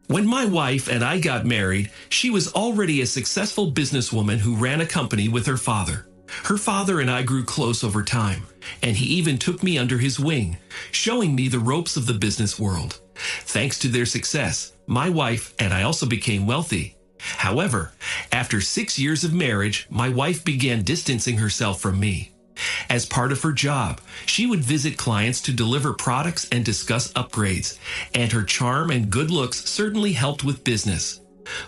When my wife and I got married, she was already a successful businesswoman who ran a company with her father. Her father and I grew close over time, and he even took me under his wing, showing me the ropes of the business world. Thanks to their success, my wife and I also became wealthy. However, after 6 years of marriage, my wife began distancing herself from me. As part of her job, she would visit clients to deliver products and discuss upgrades, and her charm and good looks certainly helped with business.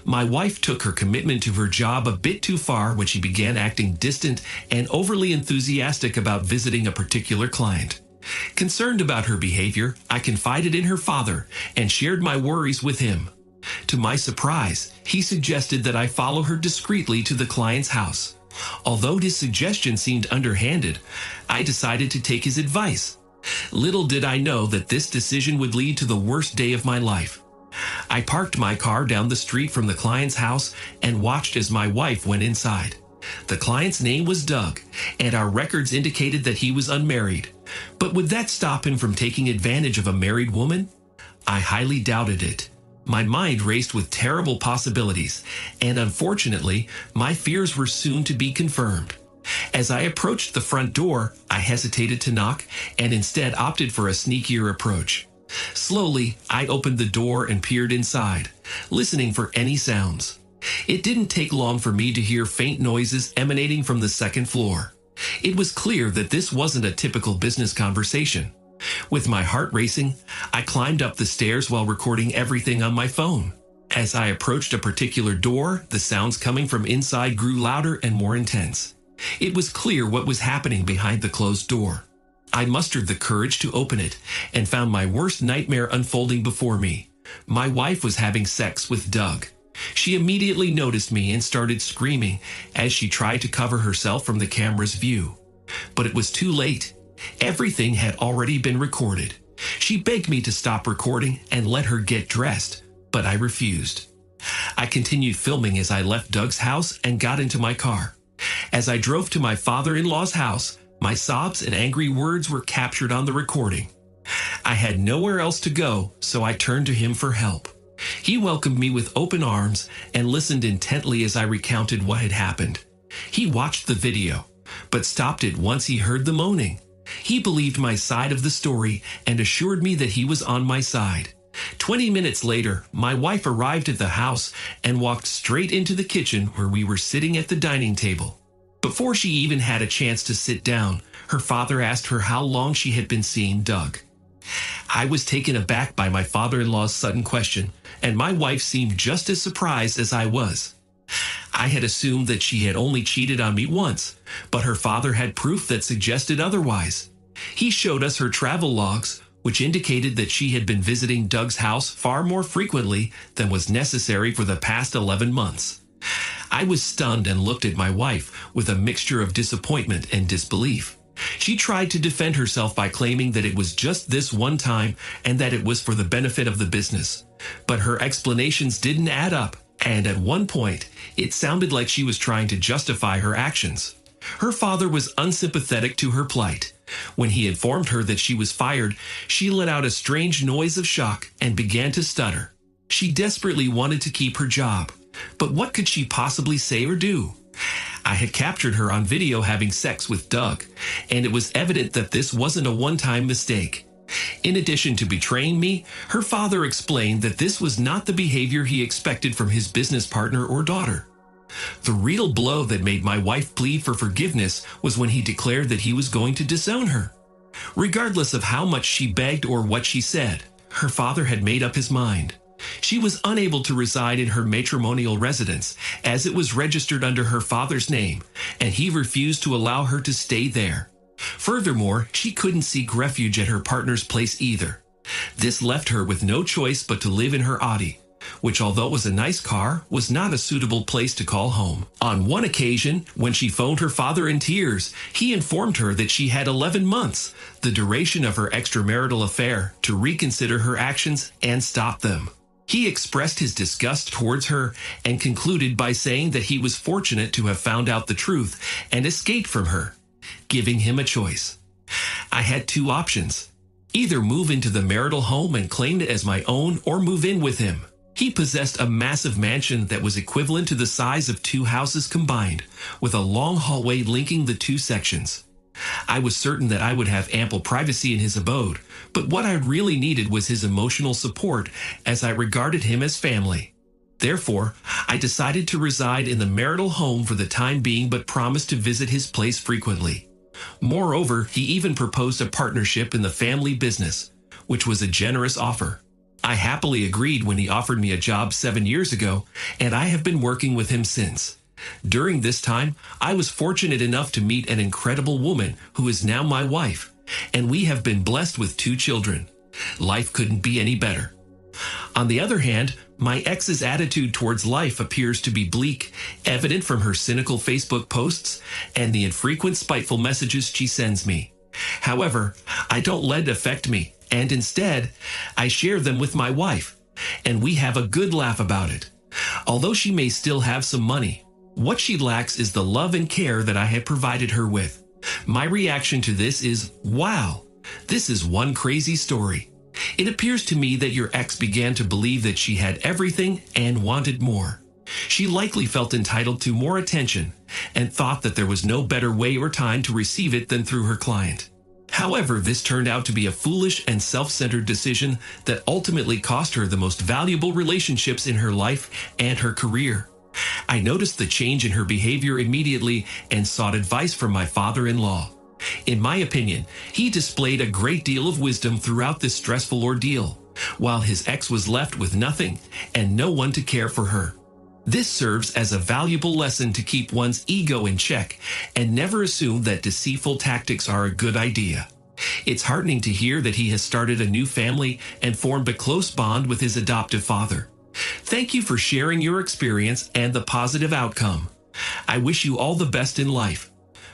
My wife took her commitment to her job a bit too far when she began acting distant and overly enthusiastic about visiting a particular client. Concerned about her behavior, I confided in her father and shared my worries with him. To my surprise, he suggested that I follow her discreetly to the client's house. Although his suggestion seemed underhanded, I decided to take his advice. Little did I know that this decision would lead to the worst day of my life. I parked my car down the street from the client's house and watched as my wife went inside. The client's name was Doug, and our records indicated that he was unmarried. But would that stop him from taking advantage of a married woman? I highly doubted it. My mind raced with terrible possibilities, and unfortunately, my fears were soon to be confirmed. As I approached the front door, I hesitated to knock and instead opted for a sneakier approach. Slowly, I opened the door and peered inside, listening for any sounds. It didn't take long for me to hear faint noises emanating from the second floor. It was clear that this wasn't a typical business conversation. With my heart racing, I climbed up the stairs while recording everything on my phone. As I approached a particular door, the sounds coming from inside grew louder and more intense. It was clear what was happening behind the closed door. I mustered the courage to open it and found my worst nightmare unfolding before me. My wife was having sex with Doug. She immediately noticed me and started screaming as she tried to cover herself from the camera's view. But it was too late. Everything had already been recorded. She begged me to stop recording and let her get dressed, but I refused. I continued filming as I left Doug's house and got into my car. As I drove to my father-in-law's house, my sobs and angry words were captured on the recording. I had nowhere else to go, so I turned to him for help. He welcomed me with open arms and listened intently as I recounted what had happened. He watched the video, but stopped it once he heard the moaning. He believed my side of the story and assured me that he was on my side. 20 minutes later, my wife arrived at the house and walked straight into the kitchen where we were sitting at the dining table. Before she even had a chance to sit down, her father asked her how long she had been seeing Doug. I was taken aback by my father-in-law's sudden question, and my wife seemed just as surprised as I was. I had assumed that she had only cheated on me once, but her father had proof that suggested otherwise. He showed us her travel logs, which indicated that she had been visiting Doug's house far more frequently than was necessary for the past 11 months. I was stunned and looked at my wife with a mixture of disappointment and disbelief. She tried to defend herself by claiming that it was just this one time and that it was for the benefit of the business. But her explanations didn't add up, and at one point, it sounded like she was trying to justify her actions. Her father was unsympathetic to her plight. When he informed her that she was fired, she let out a strange noise of shock and began to stutter. She desperately wanted to keep her job, but what could she possibly say or do? I had captured her on video having sex with Doug, and it was evident that this wasn't a one-time mistake. In addition to betraying me, her father explained that this was not the behavior he expected from his business partner or daughter. The real blow that made my wife plead for forgiveness was when he declared that he was going to disown her. Regardless of how much she begged or what she said, her father had made up his mind. She was unable to reside in her matrimonial residence, as it was registered under her father's name, and he refused to allow her to stay there. Furthermore, she couldn't seek refuge at her partner's place either. This left her with no choice but to live in her Audi, which, although it was a nice car, was not a suitable place to call home. On one occasion, when she phoned her father in tears, he informed her that she had 11 months, the duration of her extramarital affair, to reconsider her actions and stop them. He expressed his disgust towards her and concluded by saying that he was fortunate to have found out the truth and escaped from her, giving him a choice. I had two options: either move into the marital home and claim it as my own or move in with him. He possessed a massive mansion that was equivalent to the size of two houses combined, with a long hallway linking the two sections. I was certain that I would have ample privacy in his abode, but what I really needed was his emotional support, as I regarded him as family. Therefore, I decided to reside in the marital home for the time being, but promised to visit his place frequently. Moreover, he even proposed a partnership in the family business, which was a generous offer. I happily agreed when he offered me a job 7 years ago, and I have been working with him since. During this time, I was fortunate enough to meet an incredible woman who is now my wife, and we have been blessed with 2 children. Life couldn't be any better. On the other hand, my ex's attitude towards life appears to be bleak, evident from her cynical Facebook posts and the infrequent spiteful messages she sends me. However, I don't let it affect me, and instead, I share them with my wife, and we have a good laugh about it. Although she may still have some money, what she lacks is the love and care that I have provided her with. My reaction to this is, wow, this is one crazy story. It appears to me that your ex began to believe that she had everything and wanted more. She likely felt entitled to more attention and thought that there was no better way or time to receive it than through her client. However, this turned out to be a foolish and self-centered decision that ultimately cost her the most valuable relationships in her life and her career. I noticed the change in her behavior immediately and sought advice from my father-in-law. In my opinion, he displayed a great deal of wisdom throughout this stressful ordeal, while his ex was left with nothing and no one to care for her. This serves as a valuable lesson to keep one's ego in check and never assume that deceitful tactics are a good idea. It's heartening to hear that he has started a new family and formed a close bond with his adoptive father. Thank you for sharing your experience and the positive outcome. I wish you all the best in life.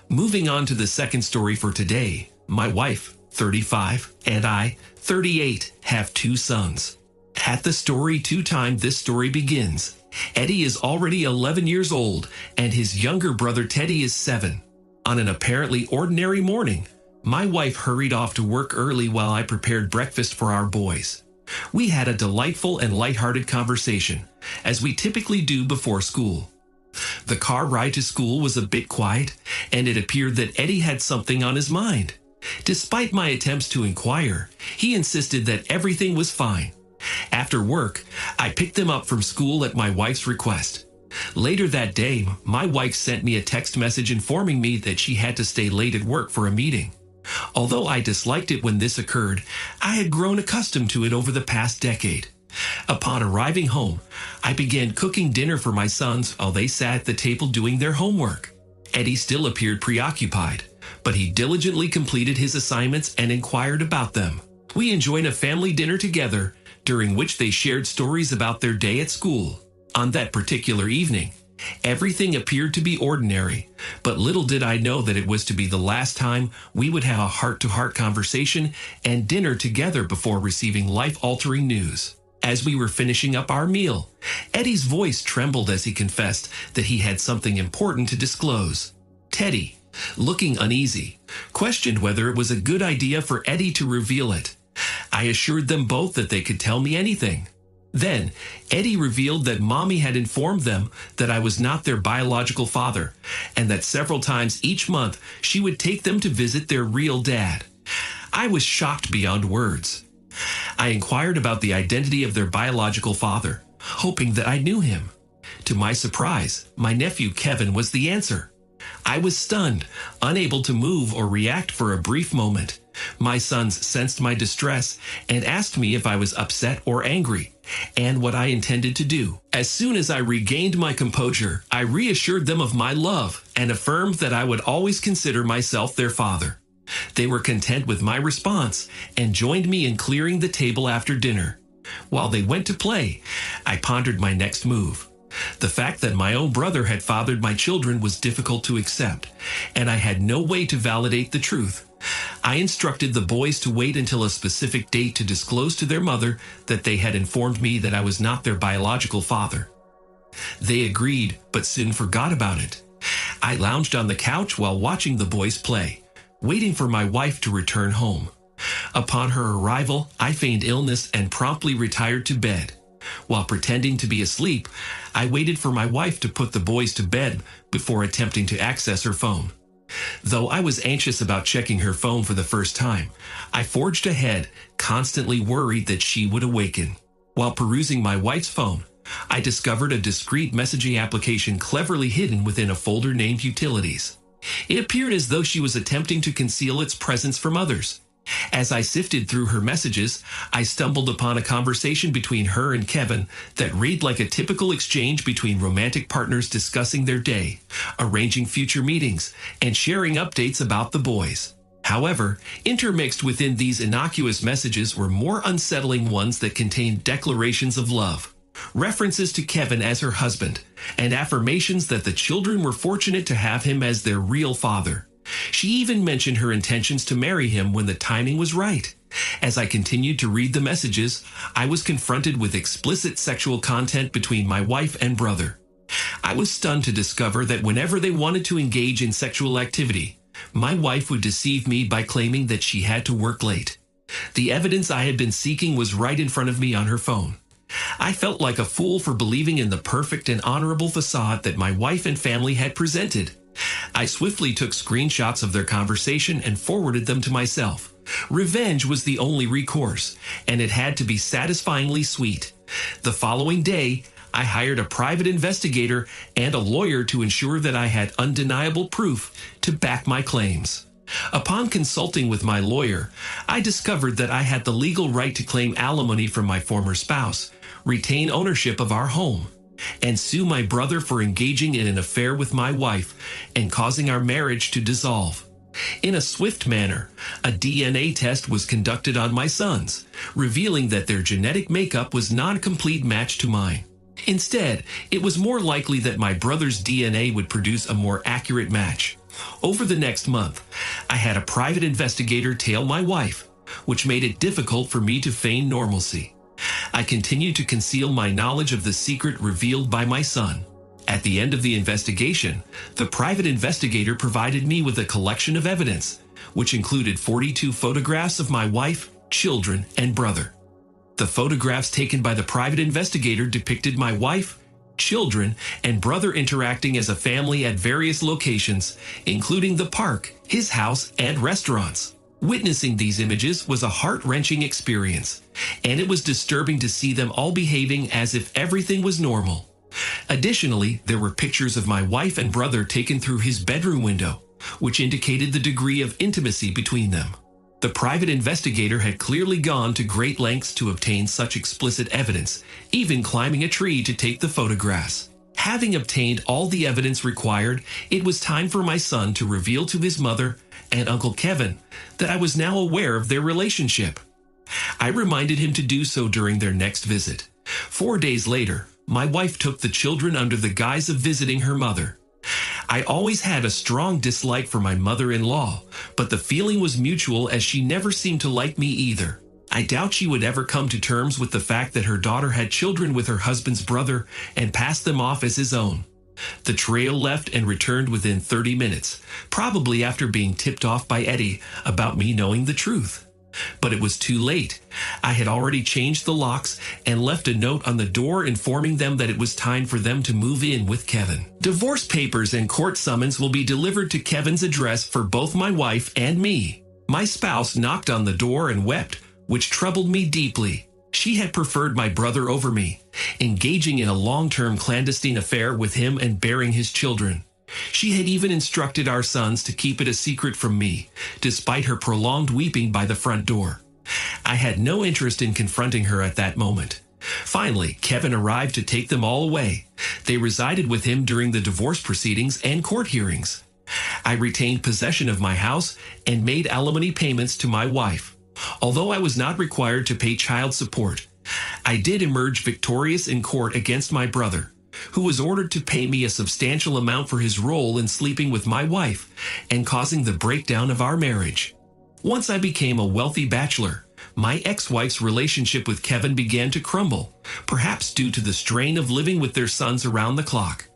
Moving on to the second story for today, my wife, 35, and I, 38, have 2 sons. At the story 2 time this story begins, Eddie is already 11 years old, and his younger brother Teddy is 7. On an apparently ordinary morning, my wife hurried off to work early while I prepared breakfast for our boys. We had a delightful and lighthearted conversation, as we typically do before school. The car ride to school was a bit quiet, and it appeared that Eddie had something on his mind. Despite my attempts to inquire, he insisted that everything was fine. After work, I picked them up from school at my wife's request. Later that day, my wife sent me a text message informing me that she had to stay late at work for a meeting. Although I disliked it when this occurred, I had grown accustomed to it over the past decade. Upon arriving home, I began cooking dinner for my sons while they sat at the table doing their homework. Eddie still appeared preoccupied, but he diligently completed his assignments and inquired about them. We enjoyed a family dinner together, during which they shared stories about their day at school. On that particular evening, everything appeared to be ordinary, but little did I know that it was to be the last time we would have a heart-to-heart conversation and dinner together before receiving life-altering news. As we were finishing up our meal, Eddie's voice trembled as he confessed that he had something important to disclose. Teddy, looking uneasy, questioned whether it was a good idea for Eddie to reveal it. I assured them both that they could tell me anything. Then, Eddie revealed that Mommy had informed them that I was not their biological father, and that several times each month she would take them to visit their real dad. I was shocked beyond words. I inquired about the identity of their biological father, hoping that I knew him. To my surprise, my nephew Kevin was the answer. I was stunned, unable to move or react for a brief moment. My sons sensed my distress and asked me if I was upset or angry, and what I intended to do. As soon as I regained my composure, I reassured them of my love and affirmed that I would always consider myself their father. They were content with my response and joined me in clearing the table after dinner. While they went to play, I pondered my next move. The fact that my own brother had fathered my children was difficult to accept, and I had no way to validate the truth. I instructed the boys to wait until a specific date to disclose to their mother that they had informed me that I was not their biological father. They agreed, but soon forgot about it. I lounged on the couch while watching the boys play, waiting for my wife to return home. Upon her arrival, I feigned illness and promptly retired to bed. While pretending to be asleep, I waited for my wife to put the boys to bed before attempting to access her phone. Though I was anxious about checking her phone for the first time, I forged ahead, constantly worried that she would awaken. While perusing my wife's phone, I discovered a discreet messaging application cleverly hidden within a folder named Utilities. It appeared as though she was attempting to conceal its presence from others. As I sifted through her messages, I stumbled upon a conversation between her and Kevin that read like a typical exchange between romantic partners discussing their day, arranging future meetings, and sharing updates about the boys. However, intermixed within these innocuous messages were more unsettling ones that contained declarations of love, references to Kevin as her husband, and affirmations that the children were fortunate to have him as their real father. She even mentioned her intentions to marry him when the timing was right. As I continued to read the messages, I was confronted with explicit sexual content between my wife and brother. I was stunned to discover that whenever they wanted to engage in sexual activity, my wife would deceive me by claiming that she had to work late. The evidence I had been seeking was right in front of me on her phone. I felt like a fool for believing in the perfect and honorable facade that my wife and family had presented. I swiftly took screenshots of their conversation and forwarded them to myself. Revenge was the only recourse, and it had to be satisfyingly sweet. The following day, I hired a private investigator and a lawyer to ensure that I had undeniable proof to back my claims. Upon consulting with my lawyer, I discovered that I had the legal right to claim alimony from my former spouse, retain ownership of our home, and sue my brother for engaging in an affair with my wife and causing our marriage to dissolve. In a swift manner, a DNA test was conducted on my sons, revealing that their genetic makeup was not a complete match to mine. Instead, it was more likely that my brother's DNA would produce a more accurate match. Over the next month, I had a private investigator tail my wife, which made it difficult for me to feign normalcy. I continued to conceal my knowledge of the secret revealed by my son. At the end of the investigation, the private investigator provided me with a collection of evidence, which included 42 photographs of my wife, children, and brother. The photographs taken by the private investigator depicted my wife, children, and brother interacting as a family at various locations, including the park, his house, and restaurants. Witnessing these images was a heart-wrenching experience, and it was disturbing to see them all behaving as if everything was normal. Additionally, there were pictures of my wife and brother taken through his bedroom window, which indicated the degree of intimacy between them. The private investigator had clearly gone to great lengths to obtain such explicit evidence, even climbing a tree to take the photographs. Having obtained all the evidence required, it was time for my son to reveal to his mother and Uncle Kevin that I was now aware of their relationship. I reminded him to do so during their next visit. 4 days later, my wife took the children under the guise of visiting her mother. I always had a strong dislike for my mother-in-law, but the feeling was mutual as she never seemed to like me either. I doubt she would ever come to terms with the fact that her daughter had children with her husband's brother and passed them off as his own. The trio left and returned within 30 minutes, probably after being tipped off by Eddie about me knowing the truth. But it was too late. I had already changed the locks and left a note on the door informing them that it was time for them to move in with Kevin. Divorce papers and court summons will be delivered to Kevin's address for both my wife and me. My spouse knocked on the door and wept, which troubled me deeply. She had preferred my brother over me, engaging in a long-term clandestine affair with him and bearing his children. She had even instructed our sons to keep it a secret from me, despite her prolonged weeping by the front door. I had no interest in confronting her at that moment. Finally, Kevin arrived to take them all away. They resided with him during the divorce proceedings and court hearings. I retained possession of my house and made alimony payments to my wife. Although I was not required to pay child support, I did emerge victorious in court against my brother, who was ordered to pay me a substantial amount for his role in sleeping with my wife and causing the breakdown of our marriage. Once I became a wealthy bachelor, my ex-wife's relationship with Kevin began to crumble, perhaps due to the strain of living with their sons around the clock.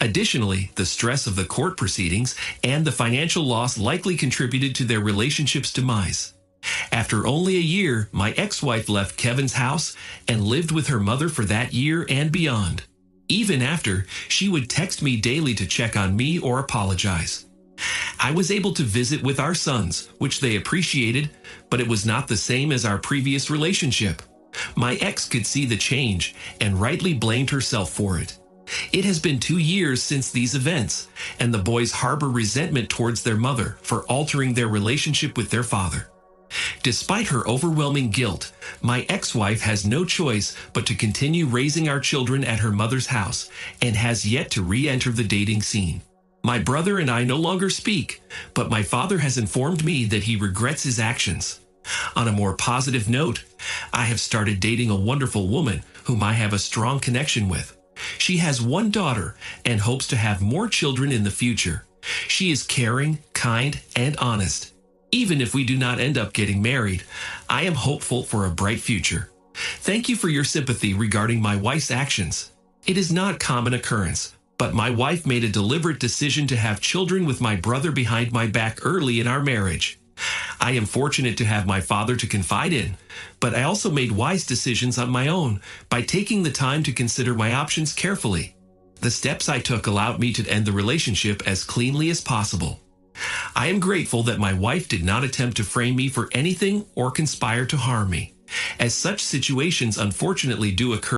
Additionally, the stress of the court proceedings and the financial loss likely contributed to their relationship's demise. After only a year, my ex-wife left Kevin's house and lived with her mother for that year and beyond. Even after, she would text me daily to check on me or apologize. I was able to visit with our sons, which they appreciated, but it was not the same as our previous relationship. My ex could see the change and rightly blamed herself for it. It has been 2 years since these events, and the boys harbor resentment towards their mother for altering their relationship with their father. Despite her overwhelming guilt, my ex-wife has no choice but to continue raising our children at her mother's house and has yet to re-enter the dating scene. My brother and I no longer speak, but my father has informed me that he regrets his actions. On a more positive note, I have started dating a wonderful woman whom I have a strong connection with. She has 1 daughter and hopes to have more children in the future. She is caring, kind, and honest. Even if we do not end up getting married, I am hopeful for a bright future. Thank you for your sympathy regarding my wife's actions. It is not common occurrence, but my wife made a deliberate decision to have children with my brother behind my back early in our marriage. I am fortunate to have my father to confide in, but I also made wise decisions on my own by taking the time to consider my options carefully. The steps I took allowed me to end the relationship as cleanly as possible. I am grateful that my wife did not attempt to frame me for anything or conspire to harm me, as such situations unfortunately do occur.